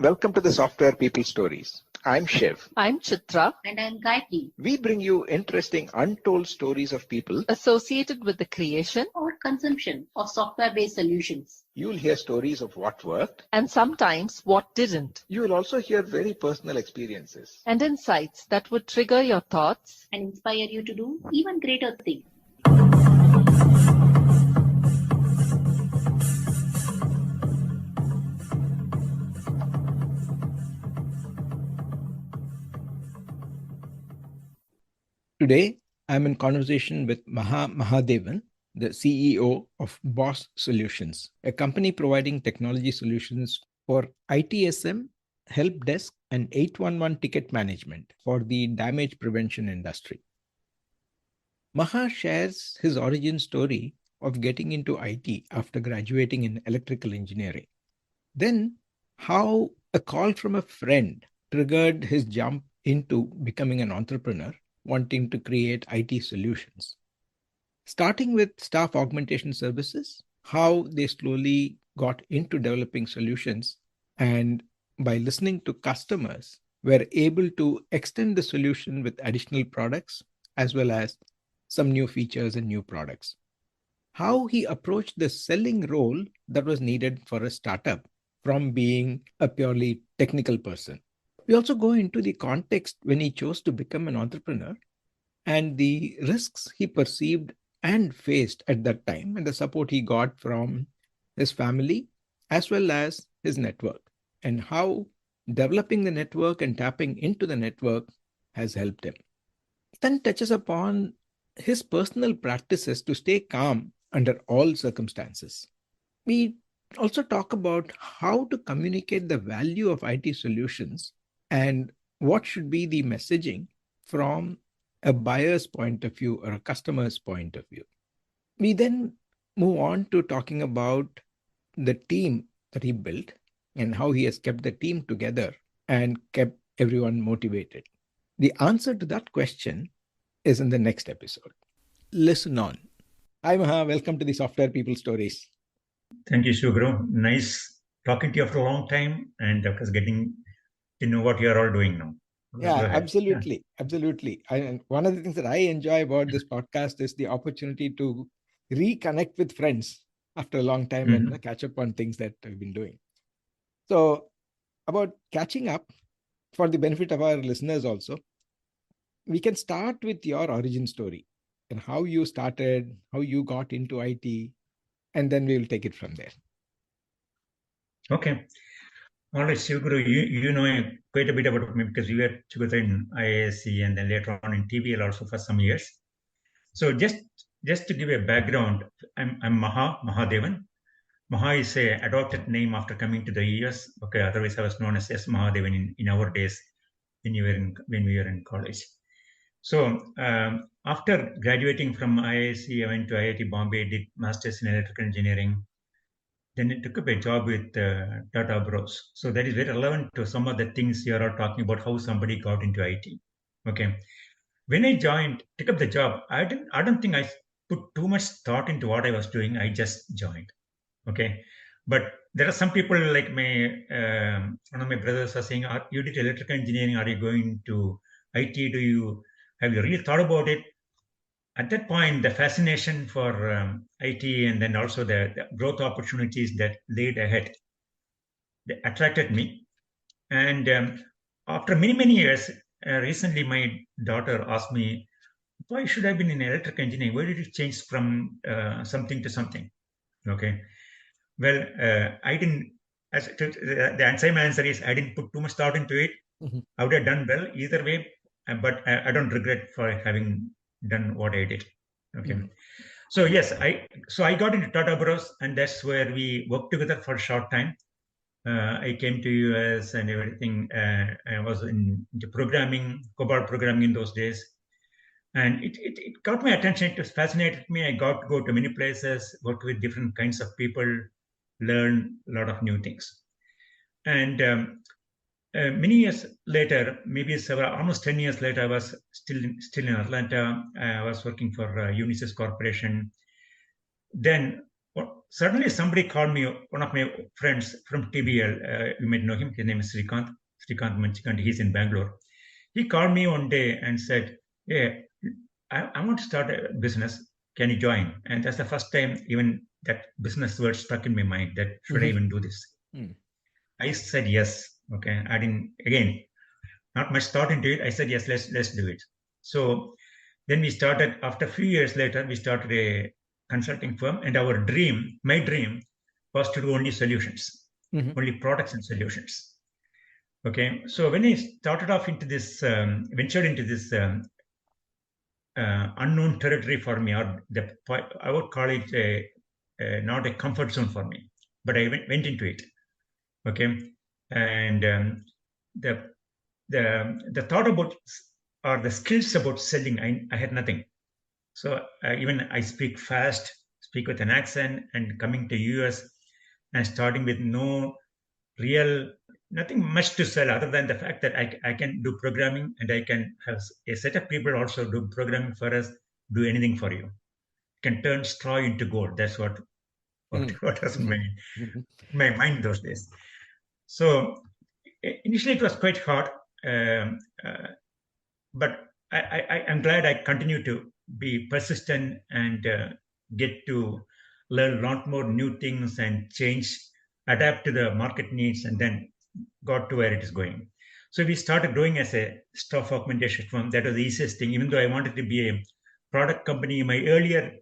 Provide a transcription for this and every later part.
Welcome to the Software People Stories. I'm Shiv. I'm Chitra. And I'm Gayatri. We bring you interesting, untold stories of people Associated with the creation Or consumption of software-based solutions. You'll hear stories of what worked, and sometimes what didn't, you will also hear very personal experiences. and insights that would trigger your thoughts And inspire you to do even greater things. Today, I'm in conversation with Maha Mahadevan, the CEO of Boss Solutions, a company providing technology solutions for ITSM, help desk, and 811 ticket management for the damage prevention industry. Maha shares his origin story of getting into IT after graduating in electrical engineering. Then, how a call from a friend triggered his jump into becoming an entrepreneur, wanting to create IT solutions. Starting with staff augmentation services, how they slowly got into developing solutions, and by listening to customers, were able to extend the solution with additional products as well as some new features and new products. How he approached the selling role that was needed for a startup from being a purely technical person. We also go into the context when he chose to become an entrepreneur and the risks he perceived and faced at that time and the support he got from his family as well as his network, and how developing the network and tapping into the network has helped him. Then touches upon his personal practices to stay calm under all circumstances. We also talk about how to communicate the value of IT solutions and what should be the messaging from a buyer's point of view or a customer's point of view. We then move on to talking about the team that he built and how he has kept the team together and kept everyone motivated. The answer to that question is in the next episode. Listen on. Hi, Maha. Welcome to the Software People Stories. Thank you, Shugro. Nice talking to you after a long time, and of course, getting to know what you are all doing now. Yeah, absolutely. Absolutely. And one of the things that I enjoy about this podcast is the opportunity to reconnect with friends after a long time and catch up on things that I've been doing. So, about catching up, for the benefit of our listeners also, we can start with your origin story and how you started, how you got into IT, and then we'll take it from there. Okay. All right, Shivguru, you know quite a bit about me because you were together in IASC and then later on in TVL also for some years. So just to give a background, I'm Maha Mahadevan. Maha is a adopted name after coming to the US. Okay, otherwise I was known as S. Mahadevan in our days when we were in college. So after graduating from IISc, I went to IIT Bombay, did masters in electrical engineering. Then I took up a job with Tata Bros. So that is very relevant to some of the things you are talking about, how somebody got into IT. Okay. When I took up the job, I don't think I put too much thought into what I was doing. I just joined. Okay. But there are some people like one of my brothers are saying, you did electrical engineering. Are you going to IT? Have you really thought about it? At that point, the fascination for IT and then also the growth opportunities that laid ahead, they attracted me. And after many years, recently my daughter asked me, why should I have been in electrical engineering? Why did it change from something to something? Okay. Well, I didn't, the same answer is I didn't put too much thought into it. I would have done well either way, but I don't regret for having done what I did. Okay. So yes, I got into Tata Bros, and that's where we worked together for a short time. I came to US and everything. I was into programming, COBOL programming in those days. And it got my attention. It fascinated me. I got to go to many places, work with different kinds of people, learn a lot of new things. And many years later, maybe almost 10 years later, I was still in Atlanta. I was working for Unisys Corporation. Then suddenly somebody called me, one of my friends from TBL, you might know him, his name is Srikant Manchikant, he's in Bangalore. He called me one day and said, hey, I want to start a business. Can you join? And that's the first time even that business word stuck in my mind, that should I even do this? I said yes. Okay. I didn't, again, not much thought into it. I said yes, let's do it. So then we started, after a few years later, we started a consulting firm, and my dream was to do only solutions, only products and solutions. Okay. So when I started off into this, ventured into this unknown territory for me, or I would call it not a comfort zone for me, but I went into it. Okay. And the thought about, or the skills about selling, I had nothing. So even I speak fast, speak with an accent, and coming to US and starting with nothing much to sell other than the fact that I can do programming, and I can have a set of people also do programming for us, do anything for you. Can turn straw into gold. That's what was in my mind those days. So initially it was quite hard, but I'm glad I continue to be persistent and get to learn a lot more new things and change, adapt to the market needs, and then got to where it is going. So we started growing as a staff augmentation firm. That was the easiest thing. Even though I wanted to be a product company, my earlier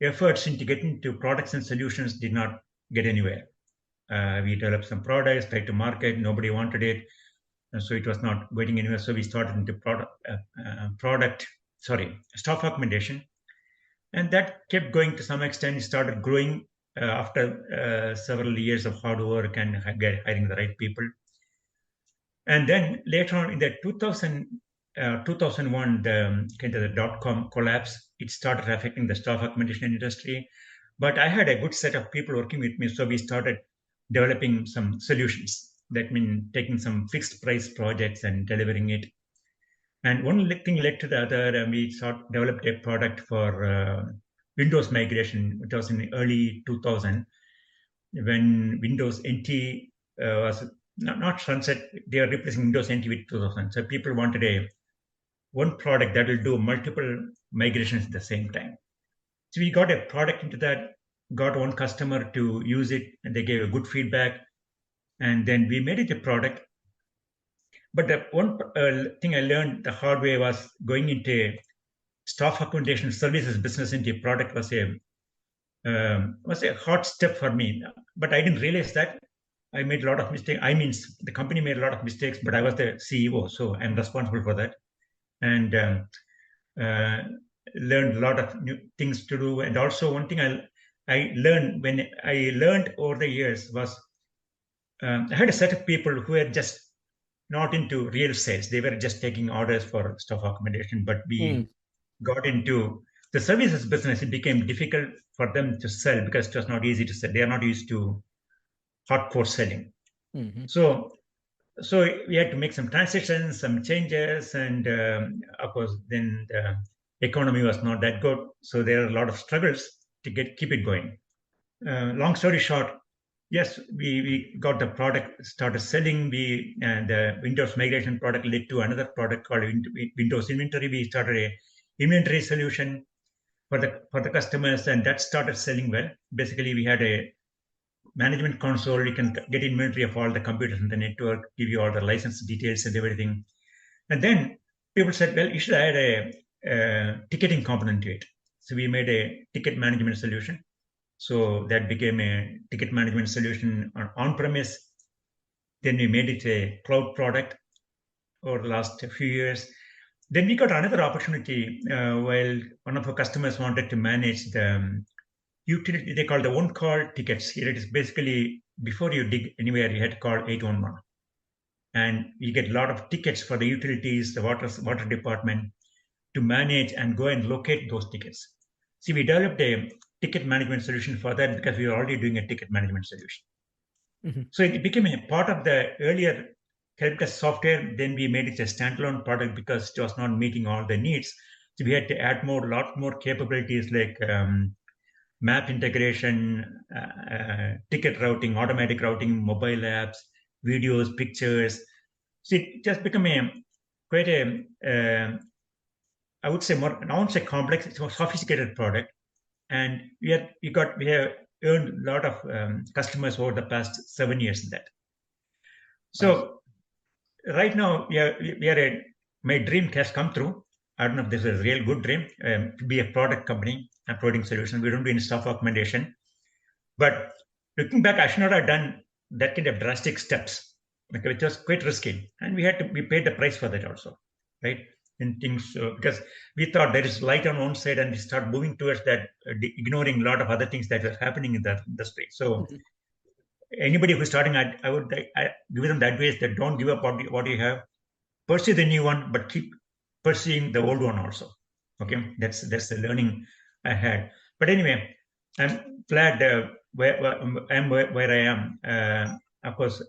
efforts into getting to products and solutions did not get anywhere. We developed some products, tried to market, nobody wanted it. So it was not going anywhere. So we started into staff augmentation. And that kept going to some extent. It started growing after several years of hard work and hiring the right people. And then later on in the 2001, the kind of the dot-com collapse, it started affecting the staff augmentation industry. But I had a good set of people working with me. So we started developing some solutions. That means taking some fixed price projects and delivering it. And one thing led to the other, and we developed a product for Windows migration. It was in the early 2000 when Windows NT was not sunset. They are replacing Windows NT with 2000. So people wanted one product that will do multiple migrations at the same time. So we got a product into that, got one customer to use it, and they gave a good feedback. And then we made it a product. But the one thing I learned the hard way was going into staff augmentation services business into a product was a hard step for me. But I didn't realize that. I made a lot of mistakes. I mean, the company made a lot of mistakes, but I was the CEO, so I'm responsible for that. And learned a lot of new things to do. And also one thing I learned over the years was I had a set of people who were just not into real sales. They were just taking orders for staff augmentation. But we got into the services business. It became difficult for them to sell because it was not easy to sell. They are not used to hardcore selling. So we had to make some transitions, some changes, and of course, then the economy was not that good. So there are a lot of struggles to keep it going. Long story short, yes, we got the product, started selling. The Windows migration product led to another product called Windows Inventory. We started a inventory solution for the customers, and that started selling well. Basically, we had a management console. You can get inventory of all the computers in the network, give you all the license details and everything. And then people said, well, you should add a ticketing component to it. So we made a ticket management solution. So that became a ticket management solution on-premise. Then we made it a cloud product over the last few years. Then we got another opportunity while one of our customers wanted to manage the utility. They call the one-call tickets. Here it is basically, before you dig anywhere, you had to call 811. And you get a lot of tickets for the utilities, the water department, to manage and go and locate those tickets. See, we developed a ticket management solution for that because we were already doing a ticket management solution. So it became a part of the earlier help desk software. Then we made it a standalone product because it was not meeting all the needs. So we had to add a lot more capabilities like map integration, ticket routing, automatic routing, mobile apps, videos, pictures. So it just become quite a, I would say more, I won't say complex, it's a more sophisticated product. And we have earned a lot of customers over the past 7 years in that. So right now my dream has come true. I don't know if this is a real good dream, to be a product company and providing solutions. We don't do any staff augmentation. But looking back, I should not have done that kind of drastic steps, because it was quite risky. And we paid the price for that also, right? And things, because we thought there is light on one side and we start moving towards that, ignoring a lot of other things that were happening in the industry. So anybody who's starting, I would give them the advice that don't give up what you have, pursue the new one, but keep pursuing the old one also. Okay, that's the learning I had. But anyway, I'm glad where I am. Of course,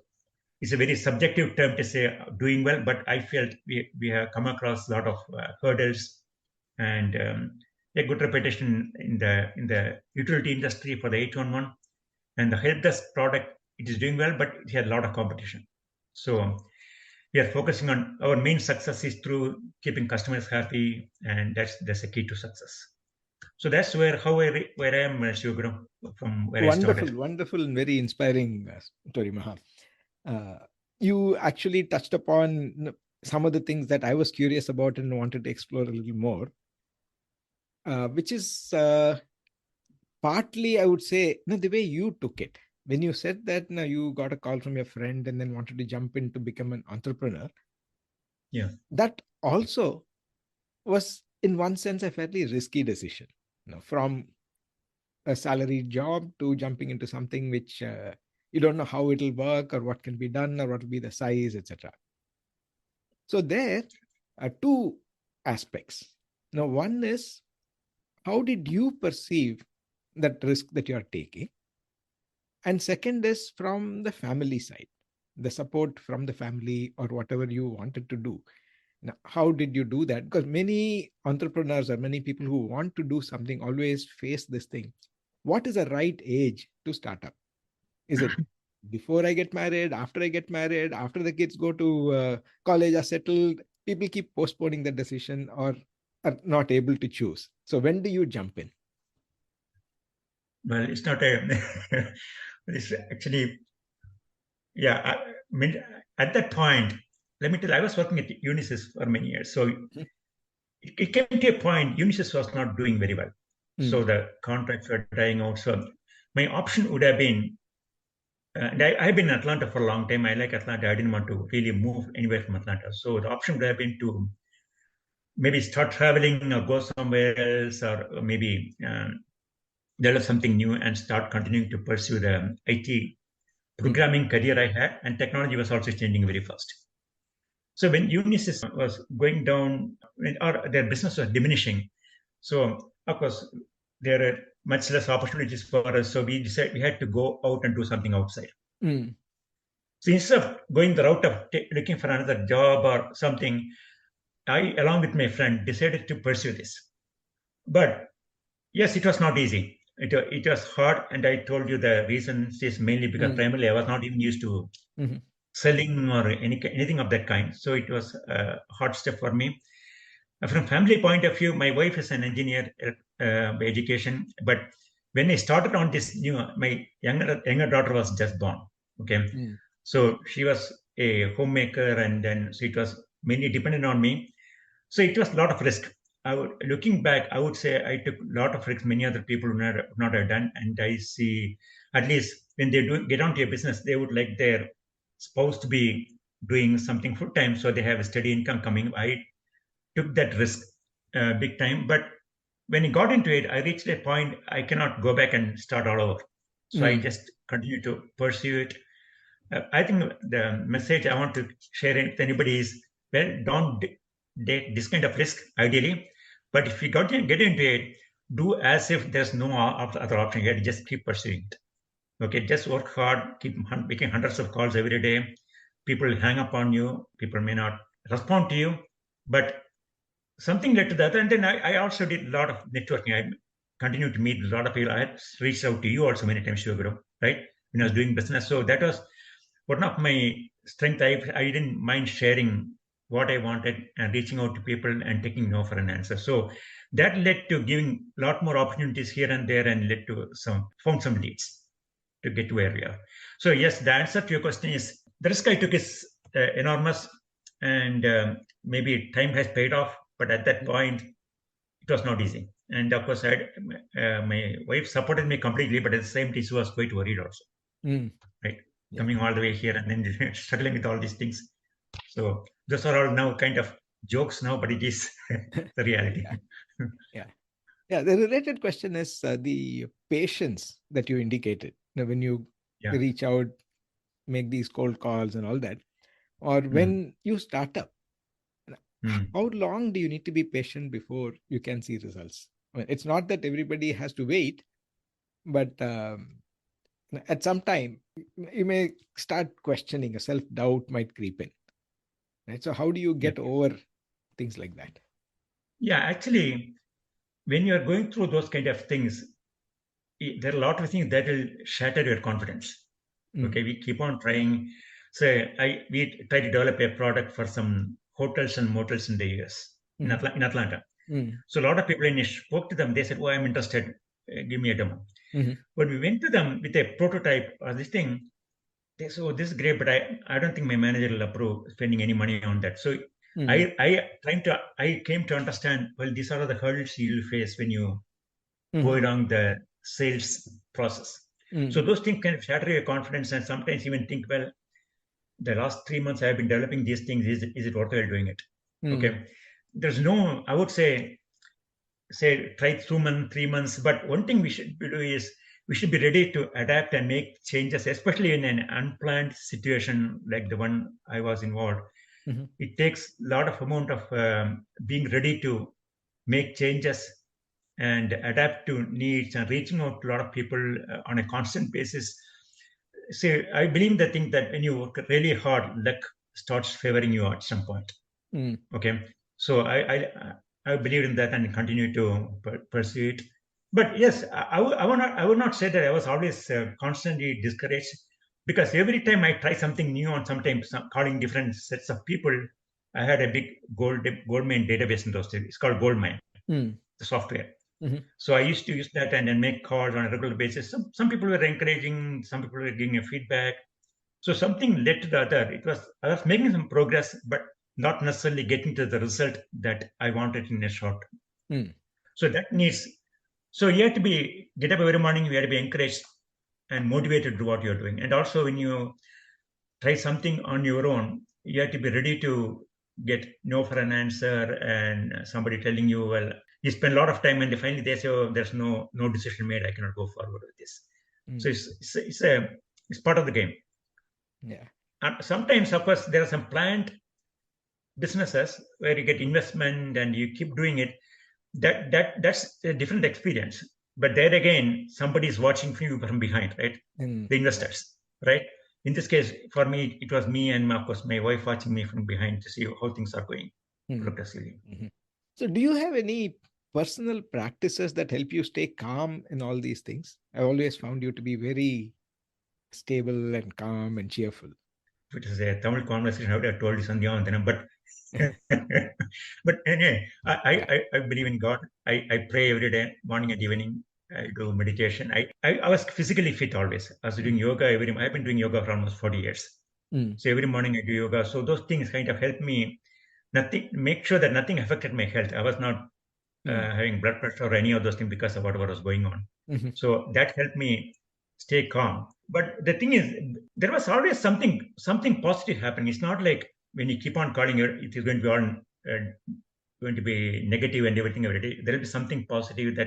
it's a very subjective term to say doing well, but I felt we have come across a lot of hurdles and a good reputation in the utility industry for the 811, and the help desk product, it is doing well, but it had a lot of competition. So we are focusing on our main success is through keeping customers happy, and that's the key to success. So that's where I am, Shivguru, from where I started. Wonderful, and very inspiring story, Maha. You actually touched upon some of the things that I was curious about and wanted to explore a little more, which is partly, I would say, the way you took it. When you said that you got a call from your friend and then wanted to jump in to become an entrepreneur, that also was, in one sense, a fairly risky decision. From a salaried job to jumping into something which you don't know how it'll work or what can be done or what will be the size, etc. So there are two aspects. Now, one is, how did you perceive that risk that you are taking? And second is from the family side, the support from the family or whatever you wanted to do. Now, how did you do that? Because many entrepreneurs or many people who want to do something always face this thing. What is the right age to start up? Is it before I get married, after I get married, after the kids go to college, are settled? People keep postponing the decision or are not able to choose. So when do you jump in? Well, it's not it's actually, I mean, at that point, let me tell you, I was working at Unisys for many years. So it came to a point, Unisys was not doing very well. So the contracts were dying out. So my option would have been, and I've been in Atlanta for a long time. I like Atlanta. I didn't want to really move anywhere from Atlanta. So the option would have been to maybe start traveling or go somewhere else, or maybe develop something new and start continuing to pursue the IT programming career I had. And technology was also changing very fast. So when Unisys was going down, or their business was diminishing, so of course there are much less opportunities for us. So we decided we had to go out and do something outside. So instead of going the route of looking for another job or something, I, along with my friend, decided to pursue this. But yes, it was not easy. It was hard, and I told you the reason is mainly because primarily I was not even used to selling or anything of that kind. So it was a hard step for me. From family point of view, my wife is an engineer by education, but when I started on this my younger daughter was just born. Okay, so she was a homemaker, and then so it was mainly dependent on me. So it was a lot of risk. Looking back, I would say I took a lot of risks many other people would not have done. And I see, at least when they get onto a business, they would like their spouse to be doing something full time, so they have a steady income coming. I took that risk big time. But when I got into it, I reached a point I cannot go back and start all over. So I just continue to pursue it. I think the message I want to share with anybody is, well, don't take this kind of risk, ideally. But if you get into it, do as if there's no other option here. Just keep pursuing it. Okay, just work hard, keep making hundreds of calls every day. People will hang up on you. People may not respond to you, but something led to the other. And then I also did a lot of networking. continue to meet a lot of people. I had reached out to you also many times, Shivaguru, right? When I was doing business. So that was one of my strength. I didn't mind sharing what I wanted and reaching out to people and taking no for an answer. So that led to giving a lot more opportunities here and there and led to found some leads to get to where we are. So yes, the answer to your question is the risk I took is enormous, and maybe time has paid off, but at that point it was not easy. And of course, my wife supported me completely, but at the same time, she was quite worried also. Right, Yeah. coming all the way here and then struggling with all these things. So those are all now kind of jokes now, but it is the reality. Yeah, the related question is the patience that you indicated. When you Yeah. reach out, make these cold calls and all that, or when you start up, how long do you need to be patient before you can see results? I mean, it's not that everybody has to wait, but at some time, you may start questioning, a self-doubt might creep in. Right? So how do you get over things like that? Yeah, actually, when you are going through those kind of things, there are a lot of things that will shatter your confidence. Okay, we keep on trying. So we try to develop a product for some hotels and motels in the US, in Atlanta. So a lot of people, when I spoke to them, they said, "Oh, I'm interested. Give me a demo." But we went to them with a prototype or this thing. They said, "Oh, this is great, but I don't think my manager will approve spending any money on that." So I came to understand, well, these are the hurdles you'll face when you go along the sales process. So those things kind of shatter your confidence, and sometimes even think, well, the last 3 months I've been developing these things. Is it worthwhile doing it? Okay. There's no, I would say try 2 months, 3 months. But one thing we should do is we should be ready to adapt and make changes, especially in an unplanned situation like the one I was involved. It takes a lot of amount of being ready to make changes and adapt to needs and reaching out to a lot of people on a constant basis. See, I believe the thing that when you work really hard, luck starts favoring you at some point. Okay, so I believe in that and continue to pursue it. But yes, I would not say that I was always constantly discouraged, because every time I try something new, and sometimes calling different sets of people, I had a big Goldmine database in those days. It's called Goldmine, the software. So I used to use that and then make calls on a regular basis. Some people were encouraging, some people were giving a feedback. So something led to the other. I was making some progress, but not necessarily getting to the result that I wanted in a short. So that needs. So you have to get up every morning. You have to be encouraged and motivated to do what you're doing. And also, when you try something on your own, you have to be ready to get no for an answer, and somebody telling you, well, you spend a lot of time, and finally they say, "Oh, there's no decision made. I cannot go forward with this." So it's part of the game. Yeah. And sometimes, of course, there are some planned businesses where you get investment and you keep doing it. That's a different experience. But there again, somebody is watching you from behind, right? The investors, right? In this case, for me, it was me and, of course, my wife watching me from behind to see how things are going progressively. So do you have any personal practices that help you stay calm in all these things? I always found you to be very stable and calm and cheerful. If it is a Tamil conversation, I would have told you Sandhya, but anyway, I believe in God. I pray every day, morning and evening. I do meditation. I was physically fit always. I was doing yoga I've been doing yoga for almost 40 years. So every morning I do yoga. So those things kind of help me make sure that nothing affected my health. I was not having blood pressure or any of those things because of whatever was going on. So that helped me stay calm. But the thing is, there was always something positive happening. It's not like when you keep on calling it is going to be all going to be negative and everything every day. There will be something positive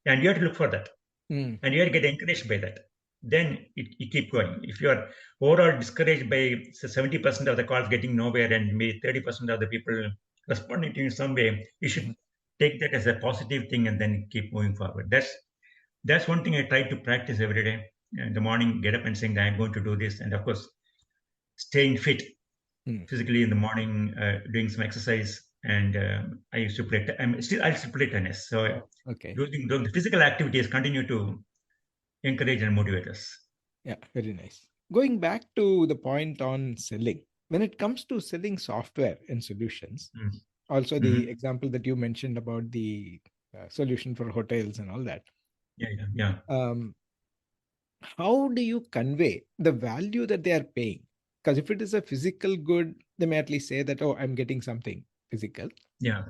and you have to look for that. And you have to get encouraged by that. Then you keep going. If you are overall discouraged by 70% of the calls getting nowhere and maybe 30% of the people responding to you in some way, you should take that as a positive thing and then keep moving forward. That's one thing I try to practice every day. In the morning, get up and saying that I'm going to do this. And of course, staying fit physically in the morning, doing some exercise, and I used to play. I still play tennis. So Okay. using the physical activities continue to encourage and motivate us. Yeah, very nice. Going back to the point on selling, when it comes to selling software and solutions, Mm. also the example that you mentioned about the solution for hotels and all that, Yeah. how do you convey the value that they are paying? Because if it is a physical good, they may at least say that, oh, I'm getting something physical. Yeah.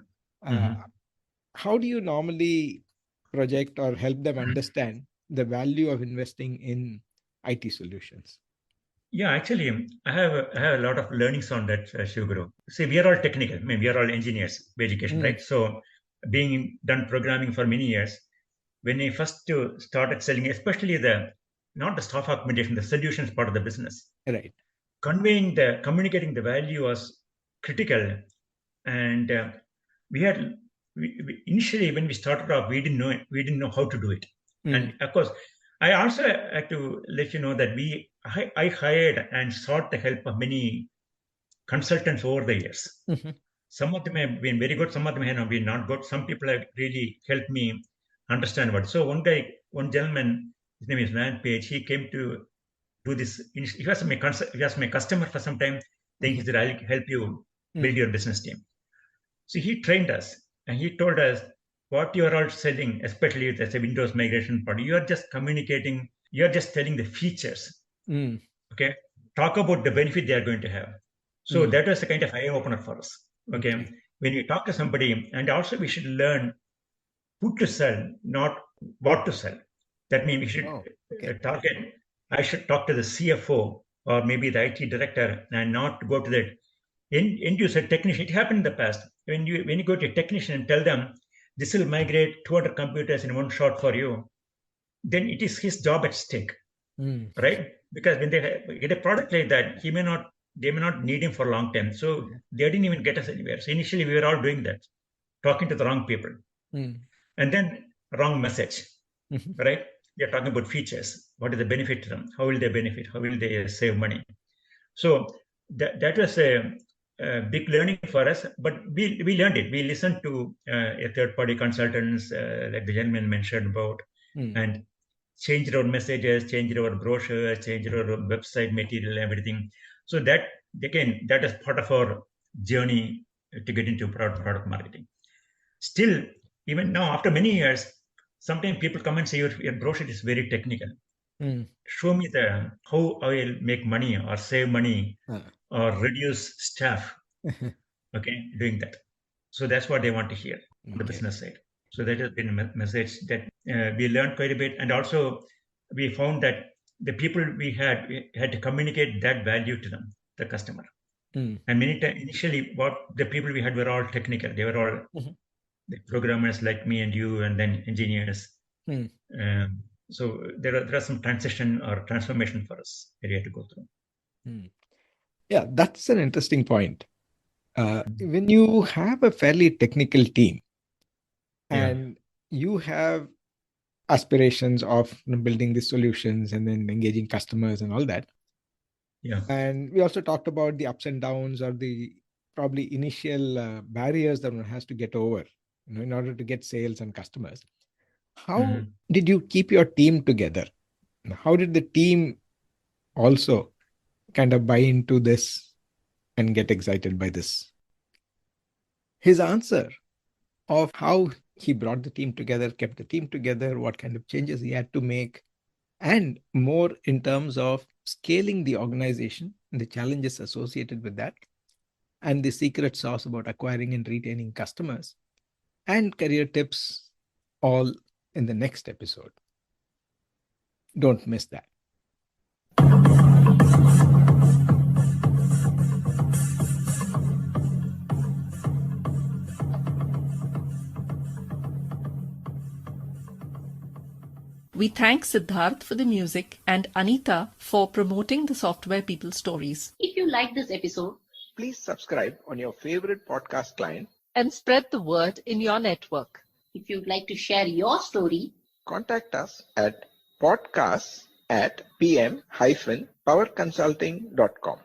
How do you normally project or help them understand the value of investing in IT solutions? Yeah, actually, I have a lot of learnings on that, Shivguru. See, we are all technical. I mean, we are all engineers by education, right? So, being done programming for many years, when I first started selling, especially not the staff augmentation, the solutions part of the business, Right. communicating the value was critical. And initially when we started off, we didn't know how to do it. And of course, I also had to let you know that I hired and sought the help of many consultants over the years. Some of them have been very good, some of them have been not good. Some people have really helped me understand what. So one gentleman, his name is Rand Page, he came to do this. He was my customer for some time. Then he said, I'll help you build your business team. So he trained us and he told us what you are all selling, especially with a Windows migration part. You are just communicating, you are just telling the features. Okay. Talk about the benefit they are going to have. So that was a kind of eye opener for us. Okay. When we talk to somebody, and also we should learn who to sell, not what to sell. That means we should target. I should talk to the CFO or maybe the IT director and not go to the end user technician. It happened in the past. When you go to a technician and tell them this will migrate 200 computers in one shot for you, then it is his job at stake, right? Because when they get a product like that, they may not need him for a long time. So they didn't even get us anywhere. So initially we were all doing that, talking to the wrong people, and then wrong message, right? They're talking about features. What is the benefit to them? How will they benefit? How will they save money? So that was a big learning for us, but we learned it. We listened to a third-party consultants, like the gentleman mentioned about, and changed our messages, changed our brochures, changed our website material, everything. So that is part of our journey to get into product marketing. Still, even now, after many years, sometimes people come and say your brochure is very technical. Show me how I will make money or save money or reduce staff. Okay, doing that. So that's what they want to hear on the business side. So that has been a message that we learned quite a bit, and also we found that the people we had to communicate that value to them, the customer. And many times, initially, what the people we had were all technical. They were all the programmers like me and you, and then engineers. So there are some transition or transformation for us that we had to go through. Yeah, that's an interesting point. When you have a fairly technical team and you have aspirations of building the solutions and then engaging customers and all that. And we also talked about the ups and downs or the probably initial barriers that one has to get over, in order to get sales and customers. How did you keep your team together? How did the team also kind of buy into this and get excited by this? His answer of how he brought the team together, kept the team together, what kind of changes he had to make, and more in terms of scaling the organization and the challenges associated with that, and the secret sauce about acquiring and retaining customers, and career tips, all in the next episode. Don't miss that. We thank Siddharth for the music and Anita for promoting the Software People Stories. If you like this episode, please subscribe on your favorite podcast client and spread the word in your network. If you'd like to share your story, contact us at podcasts@pm-powerconsulting.com.